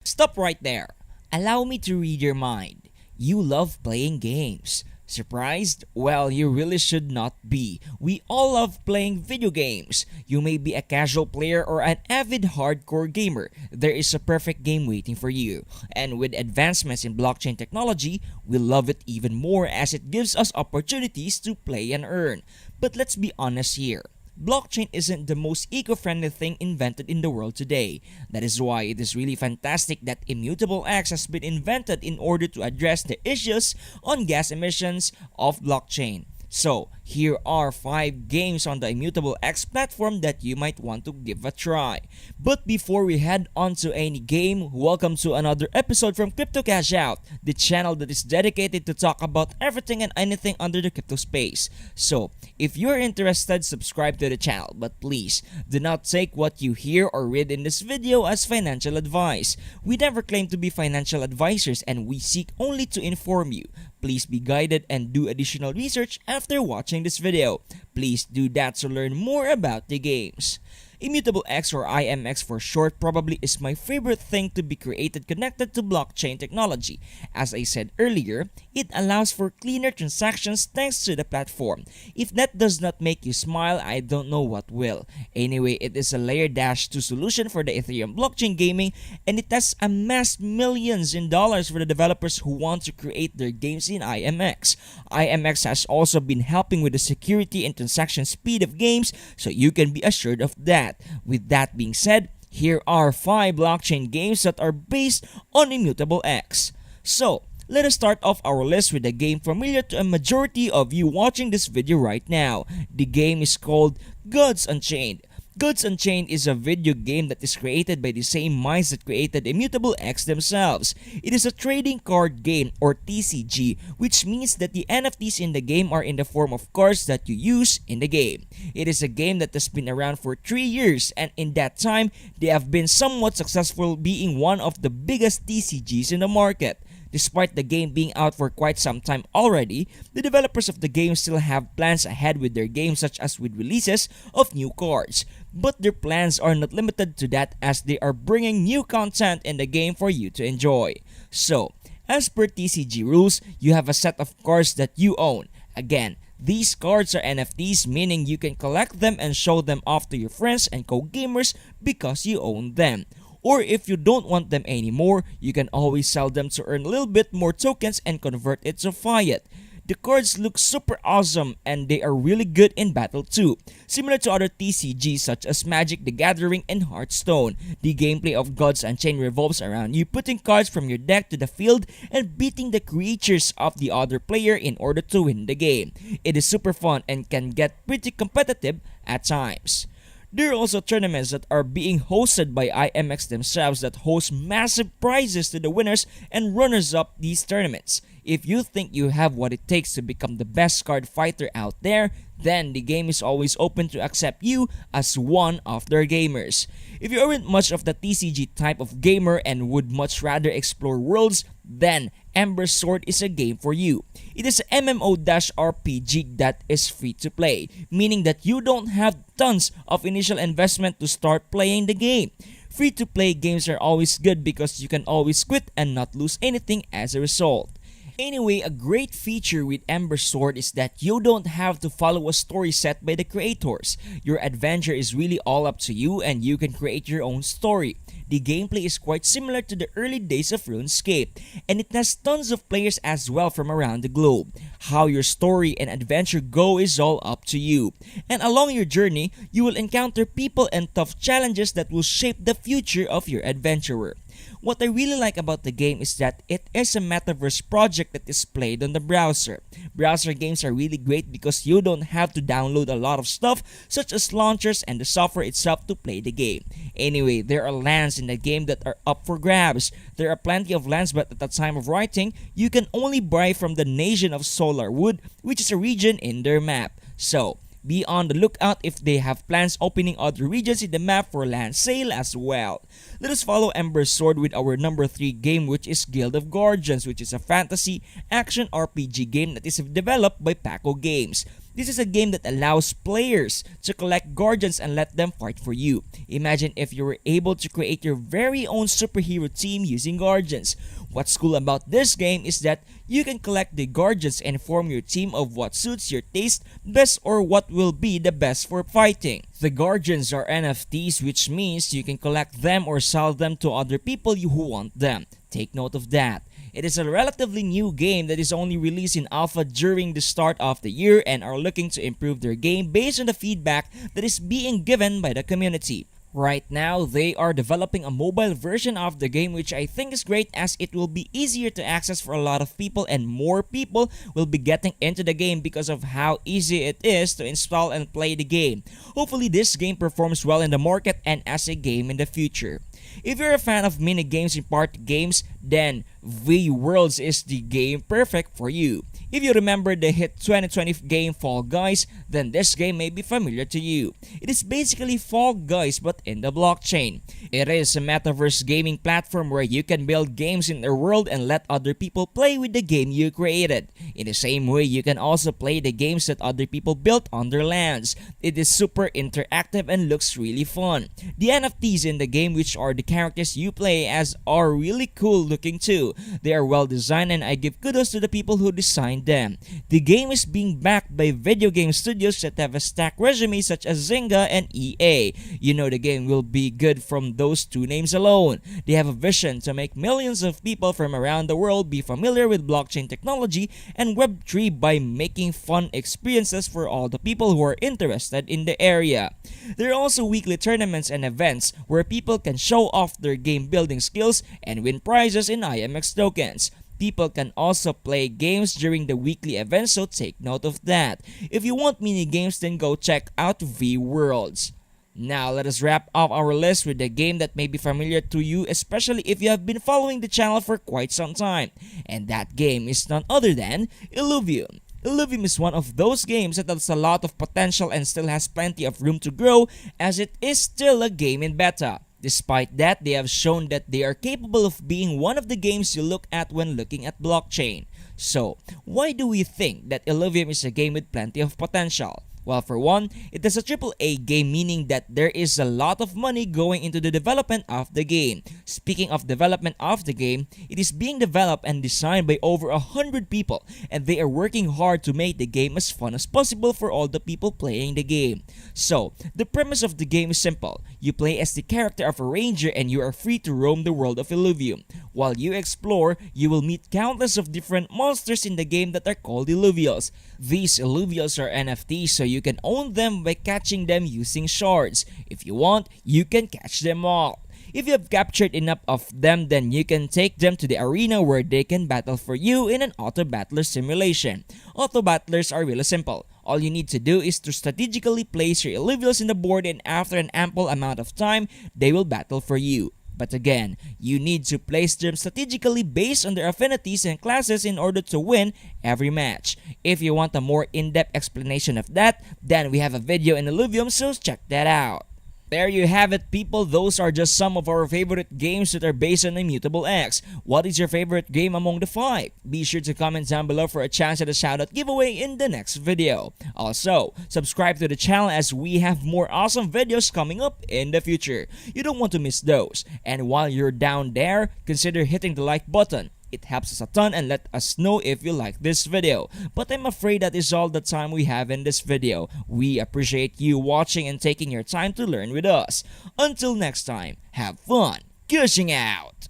Stop right there. Allow me to read your mind. You love playing games. Surprised? Well, you really should not be. We all love playing video games. You may be a casual player or an avid hardcore gamer. There is a perfect game waiting for you. And with advancements in blockchain technology, we love it even more as it gives us opportunities to play and earn. But let's be honest here. Blockchain isn't the most eco-friendly thing invented in the world today. That is why it is really fantastic that Immutable X has been invented in order to address the issues on gas emissions of blockchain. So, here are 5 games on the Immutable X platform that you might want to give a try. But before we head on to any game, welcome to another episode from Crypto Cash Out, the channel that is dedicated to talk about everything and anything under the crypto space. So, if you're interested, subscribe to the channel, but please, do not take what you hear or read in this video as financial advice. We never claim to be financial advisors and we seek only to inform you. Please be guided and do additional research after watching this video. Please do that to learn more about the games. Immutable X, or IMX for short, probably is my favorite thing to be created connected to blockchain technology. As I said earlier, it allows for cleaner transactions thanks to the platform. If that does not make you smile, I don't know what will. Anyway, it is a layer dash 2 solution for the Ethereum blockchain gaming, and it has amassed millions in dollars for the developers who want to create their games in IMX. IMX has also been helping with the security and transaction speed of games, so you can be assured of that. With that being said, here are 5 blockchain games that are based on Immutable X. So, let us start off our list with a game familiar to a majority of you watching this video right now. The game is called Gods Unchained. Gods Unchained is a video game that is created by the same minds that created Immutable X themselves. It is a trading card game, or TCG, which means that the NFTs in the game are in the form of cards that you use in the game. It is a game that has been around for 3 years, and in that time, they have been somewhat successful, being one of the biggest TCGs in the market. Despite the game being out for quite some time already, the developers of the game still have plans ahead with their game, such as with releases of new cards. But their plans are not limited to that, as they are bringing new content in the game for you to enjoy. So, as per TCG rules, you have a set of cards that you own. Again, these cards are NFTs, meaning you can collect them and show them off to your friends and co-gamers because you own them. Or if you don't want them anymore, you can always sell them to earn a little bit more tokens and convert it to fiat. The cards look super awesome and they are really good in battle too. Similar to other TCGs such as Magic the Gathering and Hearthstone, the gameplay of Gods Unchained revolves around you putting cards from your deck to the field and beating the creatures of the other player in order to win the game. It is super fun and can get pretty competitive at times. There are also tournaments that are being hosted by IMX themselves that host massive prizes to the winners and runners-up these tournaments. If you think you have what it takes to become the best card fighter out there, then the game is always open to accept you as one of their gamers. If you aren't much of the TCG type of gamer and would much rather explore worlds, then Ember Sword is a game for you. It is an MMO-RPG that is free to play, meaning that you don't have tons of initial investment to start playing the game. Free to play games are always good because you can always quit and not lose anything as a result. Anyway, a great feature with Ember Sword is that you don't have to follow a story set by the creators. Your adventure is really all up to you and you can create your own story. The gameplay is quite similar to the early days of RuneScape, and it has tons of players as well from around the globe. How your story and adventure go is all up to you. And along your journey, you will encounter people and tough challenges that will shape the future of your adventurer. What I really like about the game is that it is a metaverse project that is played on the browser. Browser games are really great because you don't have to download a lot of stuff such as launchers and the software itself to play the game. Anyway, there are lands in the game that are up for grabs. There are plenty of lands, but at the time of writing, you can only buy from the nation of Solarwood, which is a region in their map. So, be on the lookout if they have plans opening other regions in the map for land sale as well. Let us follow Ember Sword with our number 3 game, which is Guild of Guardians, which is a fantasy action RPG game that is developed by Paco Games. This is a game that allows players to collect guardians and let them fight for you. Imagine if you were able to create your very own superhero team using guardians. What's cool about this game is that you can collect the guardians and form your team of what suits your taste best or what will be the best for fighting. The guardians are NFTs, which means you can collect them or sell them to other people who want them. Take note of that. It is a relatively new game that is only released in alpha during the start of the year and are looking to improve their game based on the feedback that is being given by the community. Right now, they are developing a mobile version of the game, which I think is great as it will be easier to access for a lot of people and more people will be getting into the game because of how easy it is to install and play the game. Hopefully this game performs well in the market and as a game in the future. If you're a fan of mini games and party games, then V-Worlds is the game perfect for you. If you remember the hit 2020 game Fall Guys, then this game may be familiar to you. It is basically Fall Guys but in the blockchain. It is a metaverse gaming platform where you can build games in their world and let other people play with the game you created. In the same way, you can also play the games that other people built on their lands. It is super interactive and looks really fun. The NFTs in the game, which are the characters you play as, are really cool looking too. They are well designed and I give kudos to the people who designed them. The game is being backed by video game studios that have a stacked resume such as Zynga and EA. You know the game will be good from those two names alone. They have a vision to make millions of people from around the world be familiar with blockchain technology and Web3 by making fun experiences for all the people who are interested in the area. There are also weekly tournaments and events where people can show off their game building skills and win prizes in IMX tokens. People can also play games during the weekly events, so take note of that. If you want mini games, then go check out V-Worlds. Now let us wrap up our list with a game that may be familiar to you, especially if you have been following the channel for quite some time. And that game is none other than Illuvium. Illuvium is one of those games that has a lot of potential and still has plenty of room to grow as it is still a game in beta. Despite that, they have shown that they are capable of being one of the games you look at when looking at blockchain. So, why do we think that Illuvium is a game with plenty of potential? Well, for one, it is a AAA game, meaning that there is a lot of money going into the development of the game. Speaking of development of the game, it is being developed and designed by over 100 people, and they are working hard to make the game as fun as possible for all the people playing the game. So, the premise of the game is simple. You play as the character of a ranger and you are free to roam the world of Illuvium. While you explore, you will meet countless of different monsters in the game that are called Illuvials. These Illuvials are NFTs, so you can own them by catching them using shards. If you want, you can catch them all. If you have captured enough of them, then you can take them to the arena where they can battle for you in an auto-battler simulation. Auto-battlers are really simple. All you need to do is to strategically place your Illuvials in the board, and after an ample amount of time, they will battle for you. But again, you need to place them strategically based on their affinities and classes in order to win every match. If you want a more in-depth explanation of that, then we have a video in Illuvium, so check that out. There you have it, people. Those are just some of our favorite games that are based on Immutable X. What is your favorite game among the 5? Be sure to comment down below for a chance at a shoutout giveaway in the next video. Also, subscribe to the channel as we have more awesome videos coming up in the future. You don't want to miss those. And while you're down there, consider hitting the like button. It helps us a ton and let us know if you like this video. But I'm afraid that is all the time we have in this video. We appreciate you watching and taking your time to learn with us. Until next time, have fun gushing out!